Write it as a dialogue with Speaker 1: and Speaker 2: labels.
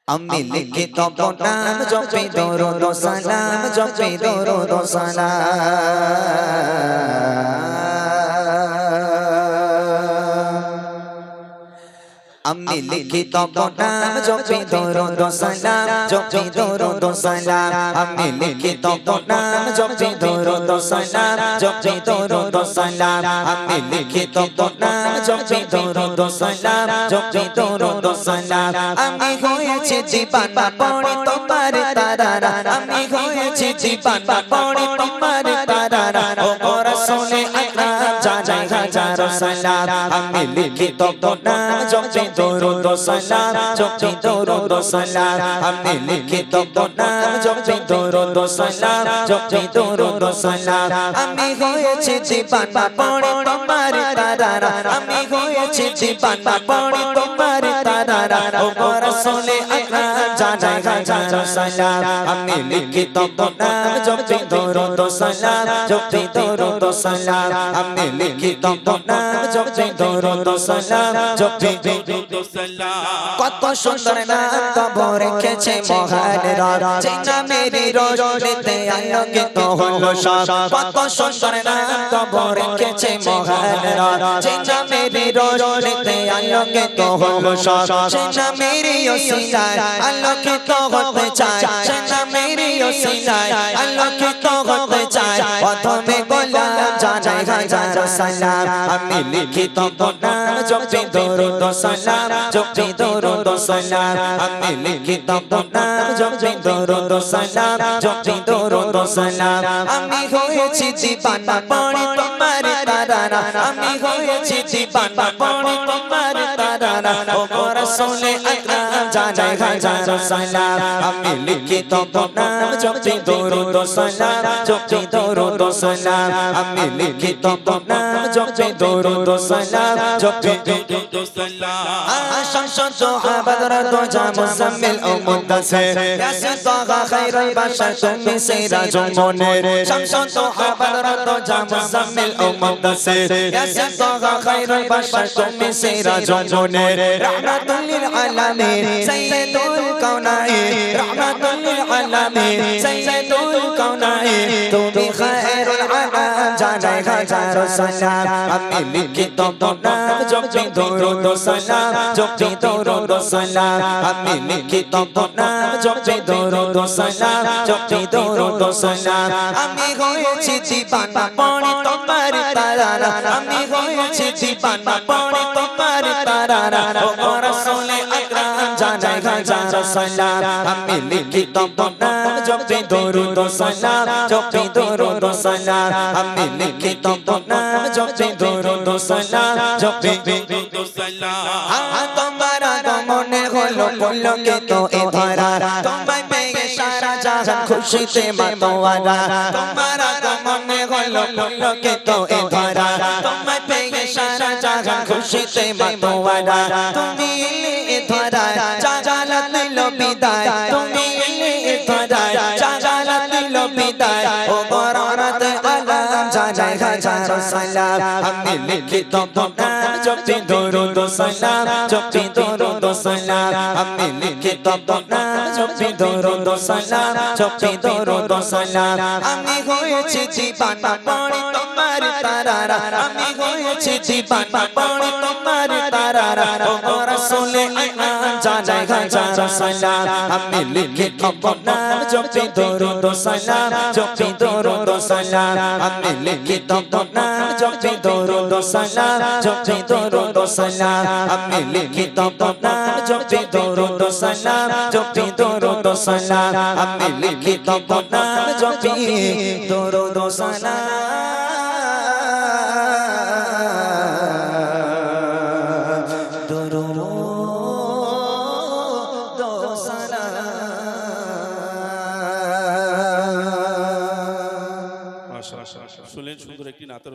Speaker 1: আমি লিখিত নাম জপি দরুদ ও সালাম জপি দরুদ ও সালাম আমি লিখিত নাম জপি দরুদ ও সালাম জপি দরুদ ও সালাম আমি লিখিত নাম জপি দরুদ ও সালাম জপি দরুদ ও সালাম আমি লিখিত নাম জপি দরুদ ও সালাম জপি দরুদ ও সালাম আমি হয়েছি দিবানা পড়ে তোমার তারারা আমি হয়েছি দিবানা পড়ে তোমার তারারা ও রাসূলে আকরাম জানাই হাজার সালাম আমি লিখিত নাম জপি দরুদ ও সালাম জপি দরুদ ও সালাম আমি লিখিত নাম জপি দরুদ ও সালাম জপি দরুদ ও সালাম আমি হয়েছি দিবানা পড়ে তোমার তারারা আমি হয়েছি দিবানা পড়ে তোমার তারারা ও রাসূলে আকরাম জানাই হাজার সালাম আমি লিখিত নাম জপি দরুদ ও সালাম জপি দরুদ ও সালাম আমি লিখিত নাম জপি দরুদ ও সালাম জপি দরুদ ও সালাম কত সুন্দর নাম তব রেখেছে মহান রব যে নামেরই রোশনীতে আলোকিত হলো সব কত সুন্দর নাম তব রেখেছে মহান রব যে নামেরই রোশনীতে আলোকিত হলো সব সে নামেরই ওসিলায় আলোকিত হতে চায় সে নামেরই ওসিলায় আলোকিত হতে চায় প্রথমে গোলাম জানাই হাজার সালাম আমি লিখিত নাম জপি দরুদ ও সালাম জপি দরুদ ও সালাম আমি লিখিত নাম জপি দরুদ ও সালাম জপি দরুদ ও সালাম আমি হয়েছি দিবানা পড়ে তোমার তারারা আমি হয়েছি দিবানা পড়ে তোমার তারারা ও রাসূলে আকরাম জানাই হাজার সালাম আমি লিখিত নাম জপি দরুদ ও সালাম জপি দরুদ ও সালাম আমি লিখিত নাম জপি দরুদ ও সালাম জপি দরুদ ও সালাম শামস হাবদরত মুজাম্মিল ও মুদাসসির ইয়াসিন তাহা খায়রুল বাশার তুমি সিরাজুল মুনির শামস হাবদরত মুজাম্মিল ও মুদাসসির ইয়াসিন তাহা খায়রুল বাশার তুমি সিরাজুল মুনির রাহমাতুল লিল আলামিন সাইয়্যিদুল কাওনাইন রাহমাতুল লিল আলামিন সাইয়্যিদুল কাওনাইন তুমি খায়রুল আনাম জানাই হাজার সালাম আমি লিখিত নাম জপি দরুদ ও সালাম জপি দরুদ ও সালাম আমি লিখিত নাম জপি দরুদ ও সালাম জপি দরুদ ও সালাম আমি হয়েছি দিবানা পড়ে তোমার তারারা আমি হয়েছি দিবানা পড়ে তোমার তারারা ও রাসূলে আকরাম জানাই হাজার সালাম আমি লিখিত নাম জপি দরুদ ও সালাম জপি দরুদ ও সালাম আমি লিখিত নাম জপি দরুদ ও সালাম জপি দরুদ ও সালাম তোমার আগমনে হলো পুলকিত এ ধরা তোমায় পেয়ে সারা জাহান খুশিতে মাতোয়ারা তোমার আগমনে হলো পুলকিত এ ধরা তোমায় পেয়ে সারা জাহান খুশিতে মাতোয়ারা তুমি এলে এ ধরা জালাল দিল বিদায় তুমি এলে এ ধরা জালাল দিল বিদায় ও বরাত আলাম জানাই হাজার সালাম আমি লিখিত নাম জপি দরুদ ও সালাম জপি দরুদ ও সালাম আমি লিখিত নাম জপি দরুদ ও সালাম জপি দরুদ ও সালাম আমি হয়েছি দিবানা পড়ে তোমার তারারা আমি হয়েছি দিবানা পড়ে তোমার তারারা ও রাসূলে আকরাম জানাই হাজার সালাম আমি লিখিত নাম জপি দরুদ ও সালাম জপি দরুদ ও সালাম আমি লিখিত নাম জপি দরুদ ও সালাম জপি দরুদ ও সালাম আমি লিখিত নাম জপি দরুদ ও সালাম জপি দরুদ ও সালাম আমি লিখিত নাম জপি দরুদ ও সালাম
Speaker 2: শুনলেন সুন্দর একটি নাতের